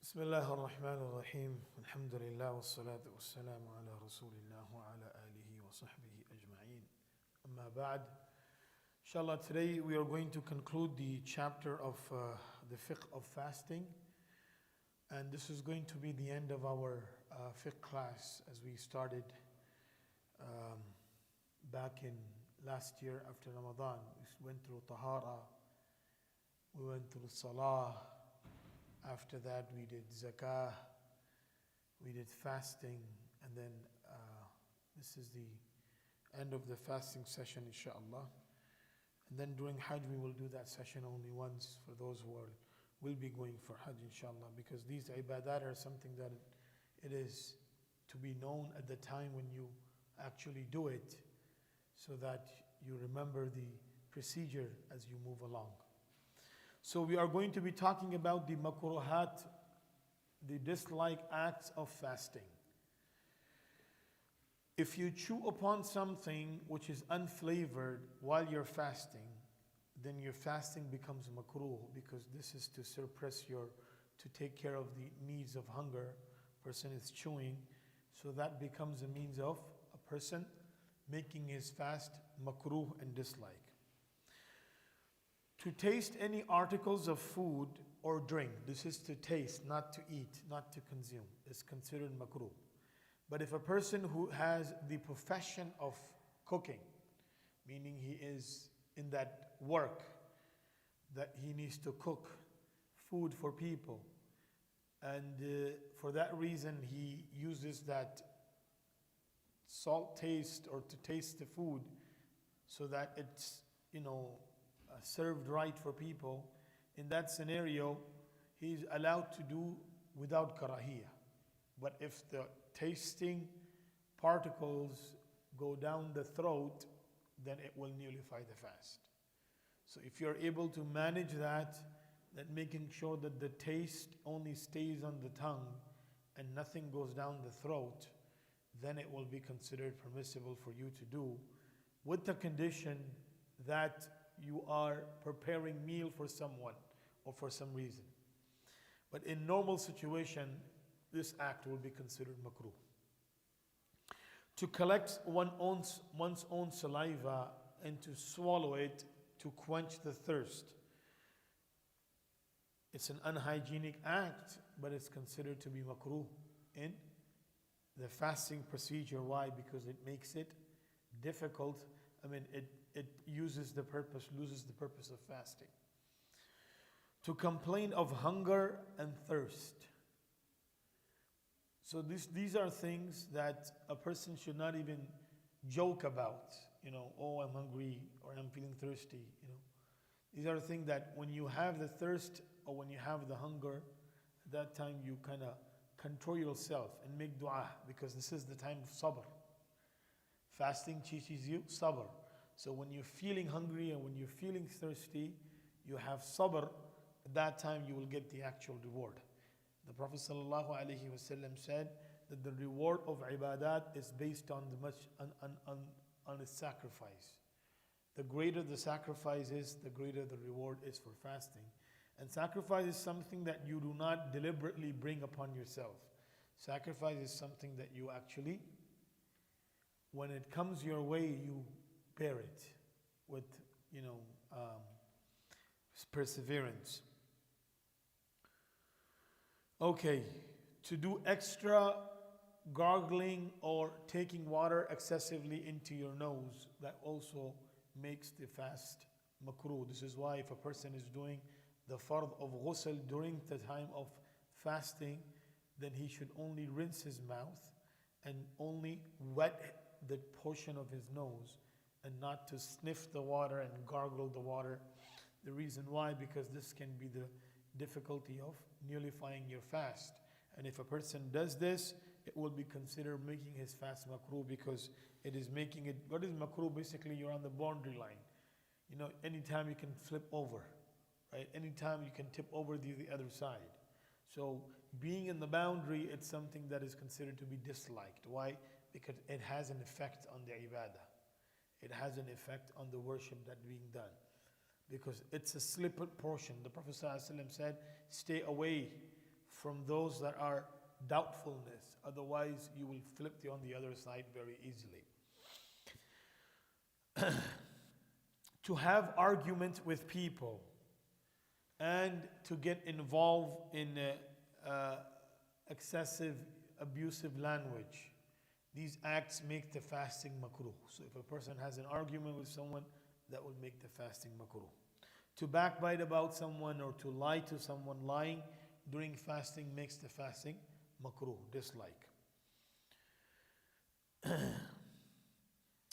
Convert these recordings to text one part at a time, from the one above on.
بسم الله الرحمن الرحيم الحمد لله والصلاة والسلام على رسول الله وعلى آله وصحبه أجمعين أما بعد. Inshallah, today we are going to conclude the chapter of the fiqh of fasting, and this is going to be the end of our fiqh class as we started back in last year after Ramadan. We went through Tahara, we went through Salah. After that, we did zakah, we did fasting, and then this is the end of the fasting session, inshallah. And then during Hajj, we will do that session only once for those who will be going for Hajj, inshallah, because these ibadat are something that it is to be known at the time when you actually do it, so that you remember the procedure as you move along. So we are going to be talking about the Makorohat, the dislike acts of fasting. If you chew upon something which is unflavored while you're fasting, then your fasting becomes makruh, because this is to to take care of the needs of hunger. Person is chewing, so that becomes a means of a person making his fast makruh and dislike. To taste any articles of food or drink, this is to taste, not to eat, not to consume, is considered makruh. But if a person who has the profession of cooking, meaning he is in that work, that he needs to cook food for people, and for that reason he uses that salt taste or to taste the food so that it's, served right for people, in that scenario, he's allowed to do without karahiyah. But if the tasting particles go down the throat, then it will nullify the fast. So if you're able to manage that making sure that the taste only stays on the tongue and nothing goes down the throat, then it will be considered permissible for you to do, with the condition that you are preparing meal for someone or for some reason. But in normal situation, this act will be considered makruh. To collect one's own saliva and to swallow it to quench the thirst. It's an unhygienic act, but it's considered to be makruh in the fasting procedure. Why? Because it makes it difficult. It loses the purpose of fasting. To complain of hunger and thirst. So these are things that a person should not even joke about. Oh, I'm hungry, or I'm feeling thirsty. These are things that when you have the thirst or when you have the hunger, at that time you kind of control yourself and make dua, because this is the time of sabr. Fasting teaches you sabr. So when you're feeling hungry and when you're feeling thirsty, you have sabr. At that time you will get the actual reward. The Prophet ﷺ said that the reward of ibadat is based on on its sacrifice. The greater the sacrifice is, the greater the reward is for fasting. And sacrifice is something that you do not deliberately bring upon yourself. Sacrifice is something that you actually, when it comes your way, you bear it with perseverance. Okay, to do extra gargling or taking water excessively into your nose, that also makes the fast makruh. This is why if a person is doing the fard of ghusl during the time of fasting, then he should only rinse his mouth and only wet the portion of his nose, and not to sniff the water and gargle the water. The reason why, because this can be the difficulty of nullifying your fast. And if a person does this, it will be considered making his fast makruh, because it is making it, what is makruh? Basically, you're on the boundary line. Anytime you can flip over, right? Anytime you can tip over the other side. So being in the boundary, it's something that is considered to be disliked. Why? Because it has an effect on the ibadah. It has an effect on the worship that's being done, because it's a slippery portion. The Prophet ﷺ said, stay away from those that are doubtfulness. Otherwise, you will flip on the other side very easily. To have argument with people and to get involved in excessive, abusive language. These acts make the fasting makruh. So if a person has an argument with someone, that will make the fasting makruh. To backbite about someone or to lie to someone, lying during fasting makes the fasting makruh, dislike.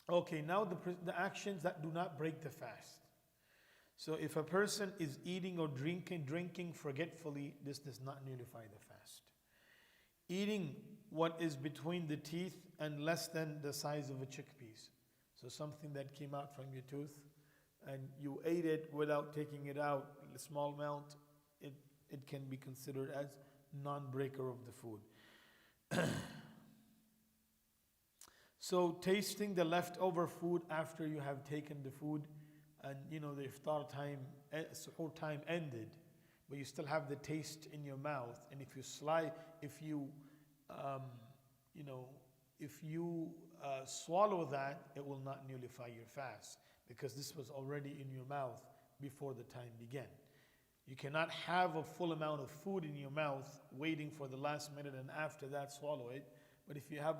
Okay, now the actions that do not break the fast. So if a person is eating or drinking forgetfully, this does not nullify the fast. Eating what is between the teeth and less than the size of a chickpeas. So something that came out from your tooth and you ate it without taking it out, a small amount, it can be considered as non-breaker of the food. So tasting the leftover food after you have taken the food and the iftar time, suhoor time ended, but you still have the taste in your mouth, and if you swallow that, it will not nullify your fast because this was already in your mouth before the time began. You cannot have a full amount of food in your mouth waiting for the last minute and after that swallow it. But if you have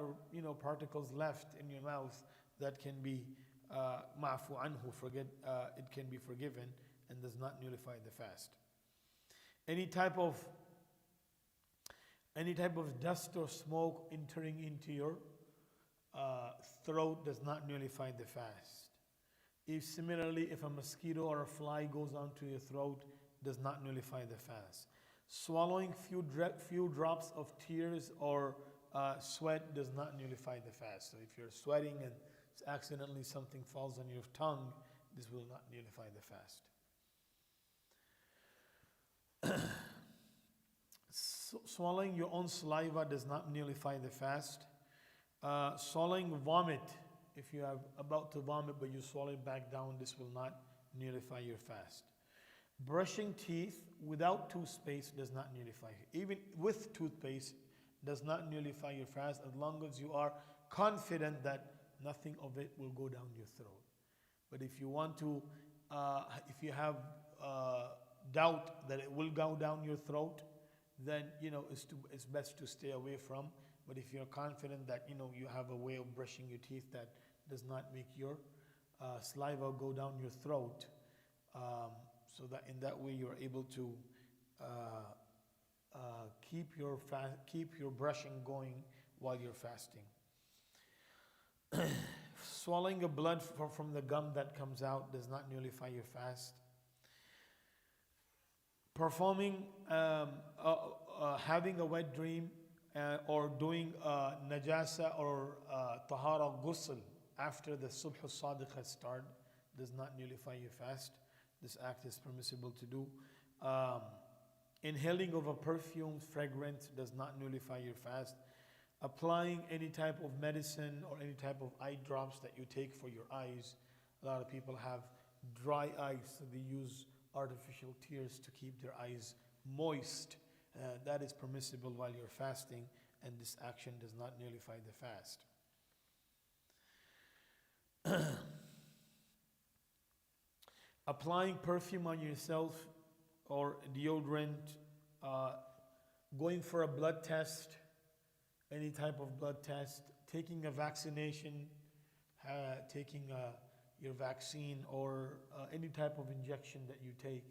particles left in your mouth, that can be ma'fu anhu, it can be forgiven and does not nullify the fast. Any type of dust or smoke entering into your throat does not nullify the fast. Similarly, if a mosquito or a fly goes onto your throat, does not nullify the fast. Swallowing few drops of tears or sweat does not nullify the fast. So if you're sweating and accidentally something falls on your tongue, this will not nullify the fast. Swallowing your own saliva does not nullify the fast. Swallowing vomit, if you are about to vomit but you swallow it back down, this will not nullify your fast. Brushing teeth without toothpaste does not nullify. Even with toothpaste, does not nullify your fast as long as you are confident that nothing of it will go down your throat. But if you want to, if you have doubt that it will go down your throat, then it's best to stay away from. But if you're confident that you have a way of brushing your teeth that does not make your saliva go down your throat, so that in that way you're able to keep your brushing going while you're fasting. Swallowing a blood from the gum that comes out does not nullify your fast. Performing, having a wet dream or doing najasa or tahara ghusl after the subh al-sadiq has started does not nullify your fast. This act is permissible to do. Inhaling of a perfume, fragrance does not nullify your fast. Applying any type of medicine or any type of eye drops that you take for your eyes. A lot of people have dry eyes, so they use artificial tears to keep their eyes moist. That is permissible while you're fasting, and this action does not nullify the fast. Applying perfume on yourself or deodorant, going for a blood test, any type of blood test, taking a vaccination, taking your vaccine or any type of injection that you take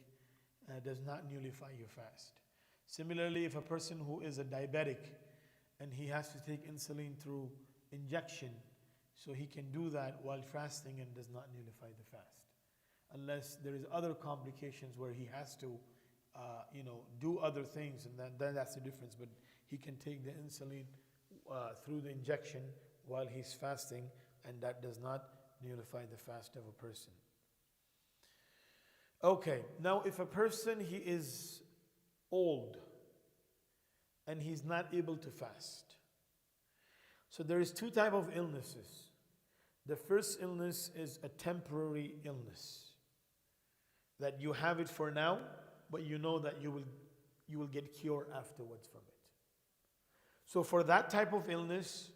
does not nullify your fast. Similarly, if a person who is a diabetic and he has to take insulin through injection, so he can do that while fasting and does not nullify the fast. Unless there is other complications where he has to do other things, and then that's the difference. But he can take the insulin through the injection while he's fasting, and that does not nullify the fast of a person. Okay, now if a person, he is old and he's not able to fast. So there is two types of illnesses. The first illness is a temporary illness, that you have it for now, but you know that you will you will get cure afterwards from it. So for that type of illness,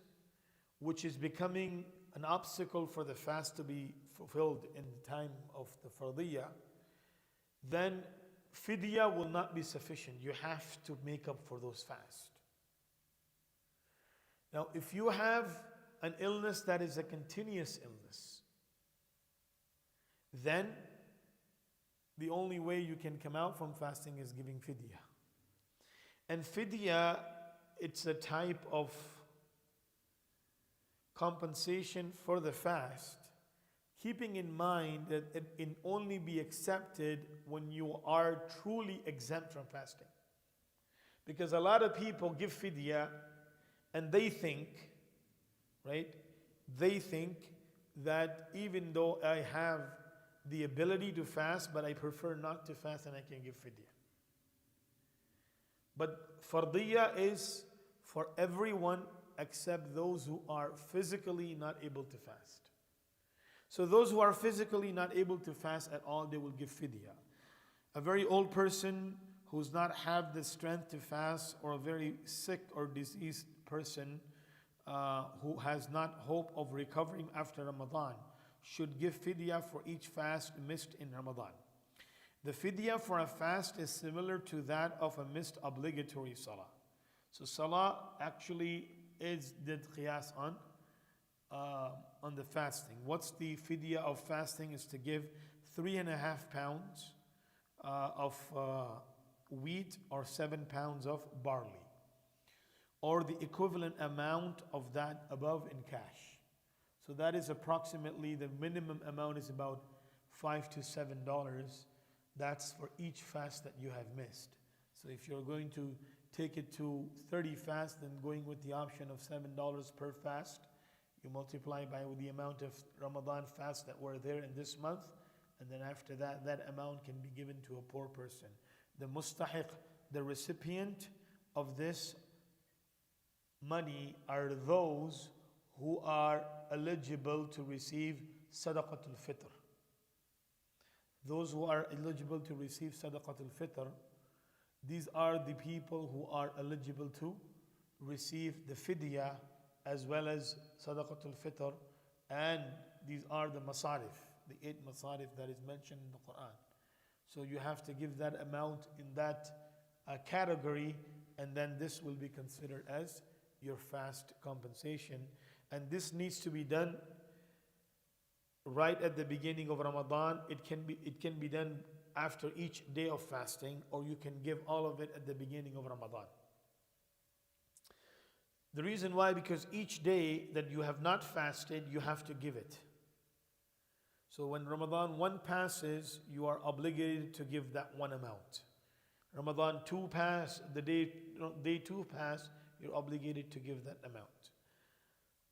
which is becoming an obstacle for the fast to be fulfilled in the time of the fardiyah, then fidya will not be sufficient. You have to make up for those fasts. Now, if you have an illness that is a continuous illness, then the only way you can come out from fasting is giving fidya. And fidya, it's a type of compensation for the fast, keeping in mind that it can only be accepted when you are truly exempt from fasting. Because a lot of people give fidya and they think, right? They think that even though I have the ability to fast, but I prefer not to fast and I can give fidya. But fardiyah is for everyone except those who are physically not able to fast. So those who are physically not able to fast at all, they will give fidya. A very old person who's not have the strength to fast, or a very sick or diseased person who has not hope of recovering after Ramadan, should give fidya for each fast missed in Ramadan. The fidya for a fast is similar to that of a missed obligatory salah. So salah actually is did qiyas on the fasting. What's the fidya of fasting? Is to give 3.5 pounds of wheat or 7 pounds of barley, or the equivalent amount of that above in cash. So that is approximately, the minimum amount is about $5 to $7. That's for each fast that you have missed. So if you're going to take it to 30 fasts, then going with the option of $7 per fast, you multiply by the amount of Ramadan fasts that were there in this month, and then after that, that amount can be given to a poor person. The mustahiq, the recipient of this money, are those who are eligible to receive sadaqatul fitr. Those who are eligible to receive sadaqatul fitr, these are the people who are eligible to receive the fidya as well as sadaqatul fitr, and these are the masarif, the 8 masarif that is mentioned in the Quran. So you have to give that amount in that category, and then this will be considered as your fast compensation. And this needs to be done right at the beginning of Ramadan. It can be done after each day of fasting, or you can give all of it at the beginning of Ramadan. The reason why, because each day that you have not fasted, you have to give it. So when Ramadan 1 passes, you are obligated to give that one amount. Ramadan 2 pass, the day 2 pass, you're obligated to give that amount.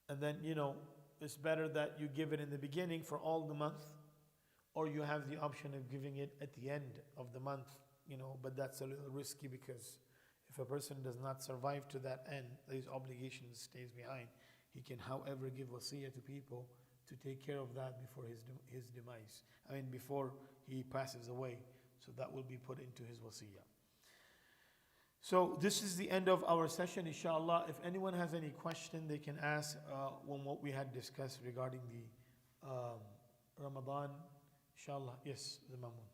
And then, it's better that you give it in the beginning for all the month, or you have the option of giving it at the end of the month, but that's a little risky, because if a person does not survive to that end, his obligation stays behind. He can, however, give wasiyah to people to take care of that before his demise. Before he passes away. So that will be put into his wasiyah. So this is the end of our session, inshallah. If anyone has any question, they can ask on what we had discussed regarding the Ramadan. Inshallah. Yes, the Mamun.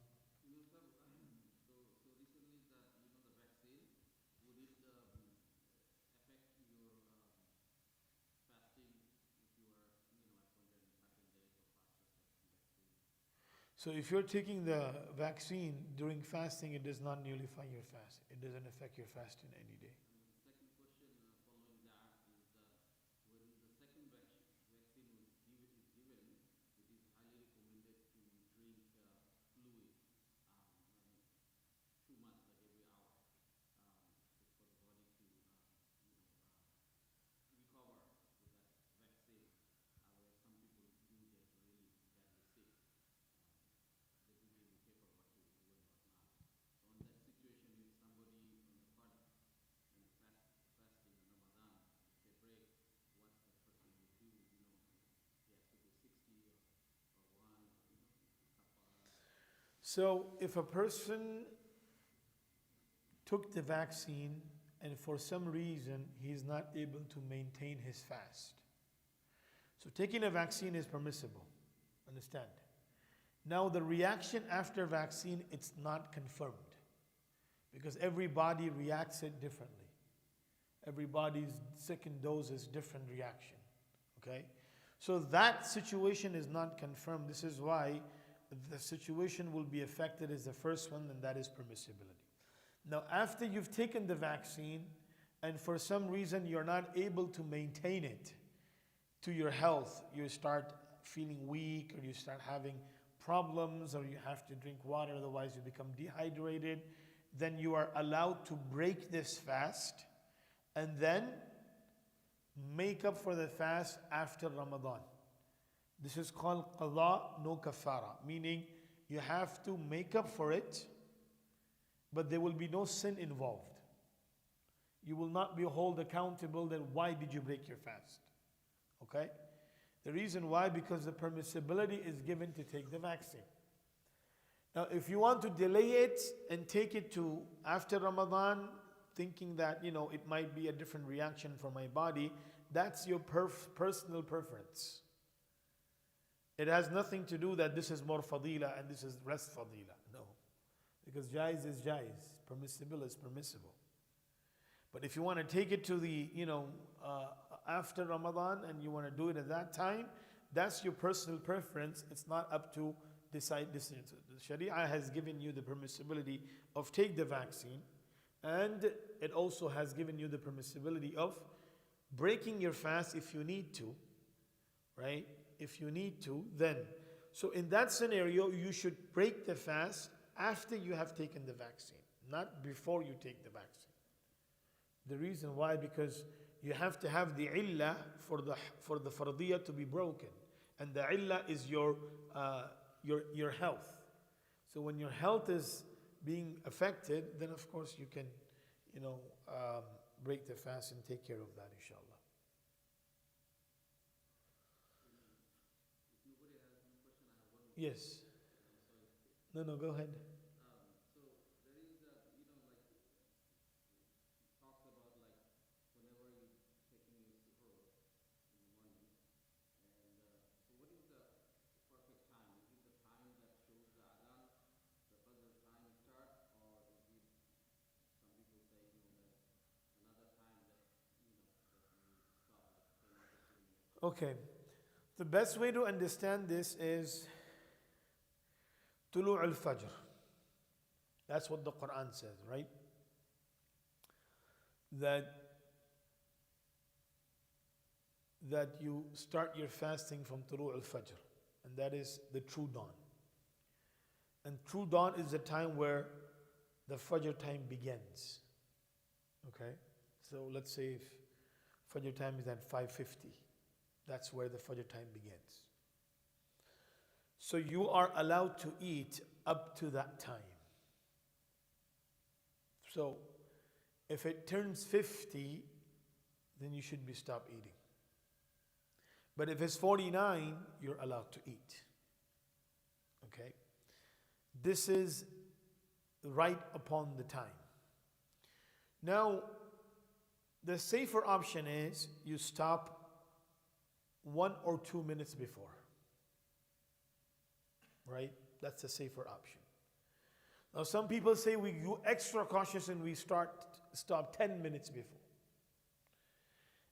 So if you're taking the vaccine during fasting, it does not nullify your fast. It doesn't affect your fast in any day. So if a person took the vaccine and for some reason he's not able to maintain his fast. So taking a vaccine is permissible, understand? Now the reaction after vaccine, it's not confirmed because every body reacts it differently. Everybody's second dose is different reaction, okay? So that situation is not confirmed. This is why the situation will be affected as the first one, and that is permissibility. Now, after you've taken the vaccine and for some reason you're not able to maintain it to your health, you start feeling weak or you start having problems or you have to drink water, otherwise you become dehydrated, then you are allowed to break this fast and then make up for the fast after Ramadan. This is called qada no kafara, meaning you have to make up for it, but there will be no sin involved. You will not be held accountable that why did you break your fast? Okay? The reason why, because the permissibility is given to take the vaccine. Now, if you want to delay it and take it to after Ramadan, thinking that, it might be a different reaction for my body, that's your personal preference. It has nothing to do that this is more fadila and this is less fadila. No. Because jaiz is jaiz, permissible is permissible. But if you want to take it to the, after Ramadan and you want to do it at that time, that's your personal preference. It's not up to decide this. The Sharia has given you the permissibility of take the vaccine, and it also has given you the permissibility of breaking your fast if you need to, right? If you need to, then. So in that scenario, you should break the fast after you have taken the vaccine, not before you take the vaccine. The reason why, because you have to have the illah for the fardiyah to be broken. And the illah is your health. So when your health is being affected, then of course you can, break the fast and take care of that, inshallah. Yes. No, go ahead. Okay. The best way to understand this is Tulu' al-Fajr. That's what the Quran says, right? That you start your fasting from Tulu' al-Fajr. And that is the true dawn. And true dawn is the time where the Fajr time begins. Okay? So let's say if Fajr time is at 5:50. That's where the Fajr time begins. So you are allowed to eat up to that time. So if it turns 50, then you should be stop eating. But if it's 49, you're allowed to eat. Okay? This is right upon the time. Now, the safer option is you stop 1 or 2 minutes before. Right? That's a safer option. Now some people say we go extra cautious and we stop 10 minutes before.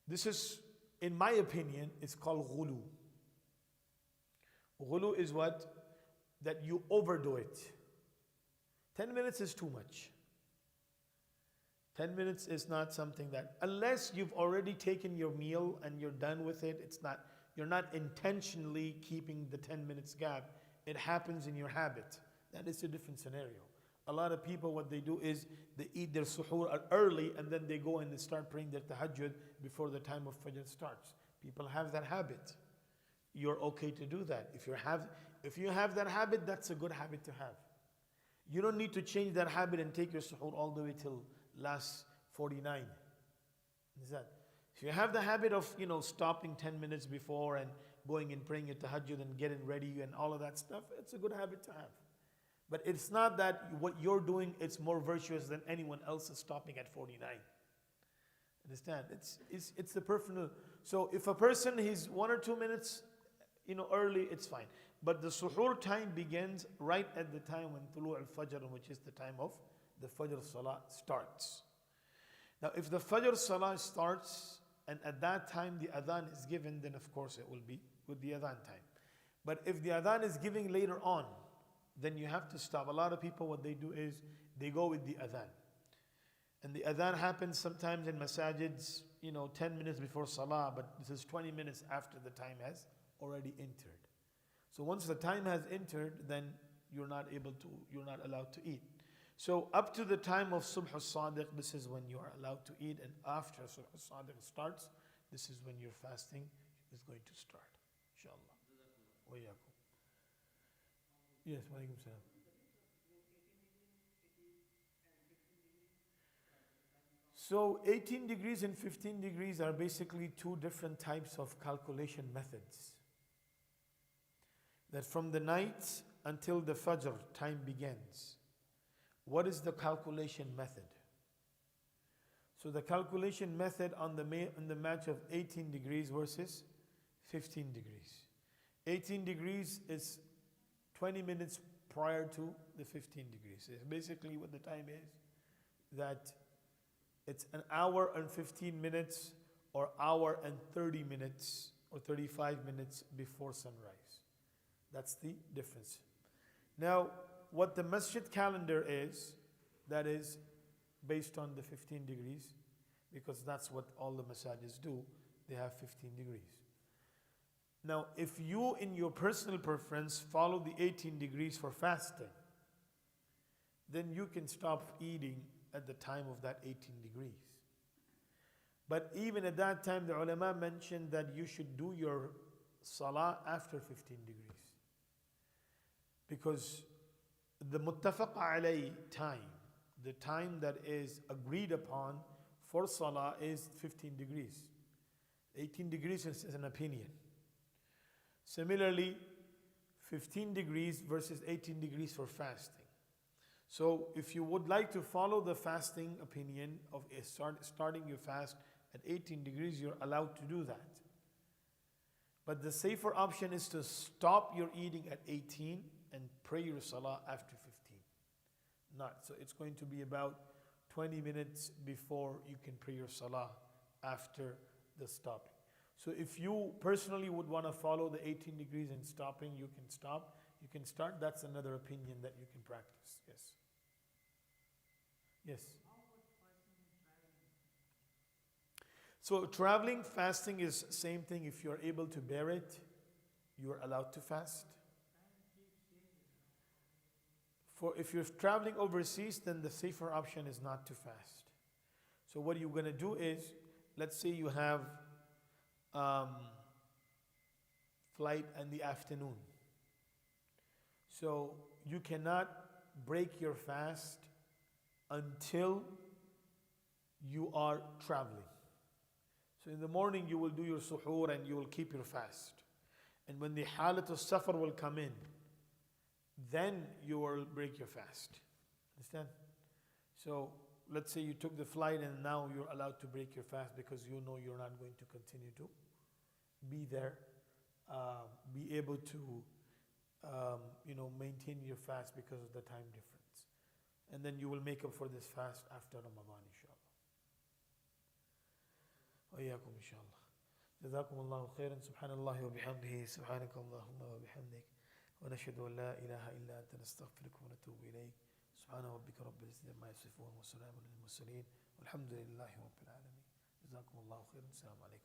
This is, in my opinion, it's called ghulu. Ghulu is what? That you overdo it. 10 minutes is too much. 10 minutes is not something that, unless you've already taken your meal and you're done with it, you're not intentionally keeping the 10 minutes gap. It happens in your habit. That is a different scenario. A lot of people, what they do is they eat their suhoor early and then they go and they start praying their tahajjud before the time of Fajr starts. People have that habit. You're okay to do that. If you have that habit, that's a good habit to have. You don't need to change that habit and take your suhoor all the way till last 49. Is that? If you have the habit of, stopping 10 minutes before and going and praying your tahajjud and getting ready and all of that stuff, it's a good habit to have. But it's not that what you're doing is more virtuous than anyone else is stopping at 49. Understand? It's the personal. So if a person is 1 or 2 minutes, early, it's fine. But the suhoor time begins right at the time when Tulu al-Fajr, which is the time of the Fajr Salah starts. Now, if the Fajr Salah starts and at that time the adhan is given, then of course it will be with the adhan time. But if the adhan is giving later on, then you have to stop. A lot of people, what they do is they go with the adhan. And the adhan happens sometimes in masajids, 10 minutes before salah, but this is 20 minutes after the time has already entered. So once the time has entered, then you're not allowed to eat. So up to the time of Subh al-Sadiq, this is when you are allowed to eat, and after Subh al-Sadiq starts, this is when your fasting is going to start. Inshallah. Wa iyaakum. Yes, wa alaikum salam. So 18 degrees and 15 degrees are basically two different types of calculation methods. That from the night until the Fajr time begins. What is the calculation method? So the calculation method on the match of 18 degrees versus 15 degrees. 18 degrees is 20 minutes prior to the 15 degrees. So basically what the time is, that it's an hour and 15 minutes or hour and 30 minutes or 35 minutes before sunrise. That's the difference. Now, what the Masjid Calendar is, that is based on the 15 degrees, because that's what all the masajids do. They have 15 degrees. Now, if you, in your personal preference, follow the 18 degrees for fasting, then you can stop eating at the time of that 18 degrees. But even at that time, the ulama mentioned that you should do your salah after 15 degrees. Because the muttafaq alay time, the time that is agreed upon for salah is 15 degrees. 18 degrees is an opinion. Similarly, 15 degrees versus 18 degrees for fasting. So if you would like to follow the fasting opinion of starting your fast at 18 degrees, you're allowed to do that. But the safer option is to stop your eating at 18 and pray your salah after 15. So it's going to be about 20 minutes before you can pray your salah after the stopping. So if you personally would want to follow the 18 degrees and stopping, you can stop. You can start. That's another opinion that you can practice. Yes. Yes. So traveling, fasting is same thing. If you're able to bear it, you're allowed to fast. If you're traveling overseas, then the safer option is not to fast. So what you're going to do is, let's say you have flight in the afternoon. So you cannot break your fast until you are traveling. So in the morning you will do your suhoor and you will keep your fast. And when the halatul safar will come in, then you will break your fast. Understand? So let's say you took the flight and now you're allowed to break your fast because you know you're not going to continue to be there, be able to maintain your fast because of the time difference. And then you will make up for this fast after Ramadan, inshallah. وإياكم إن شاء الله. جزاكم الله خيرا. سبحان الله وبحمده. سبحانك اللهم وبحمدك. ونشهد أن لا إله إلا أنت نستغفرك ونتوب إليك. سبحان ربك رب العزة عما يصفون وسلام على المرسلين والحمد لله رب العالمين. جزاكم الله خيرا. السلام عليكم.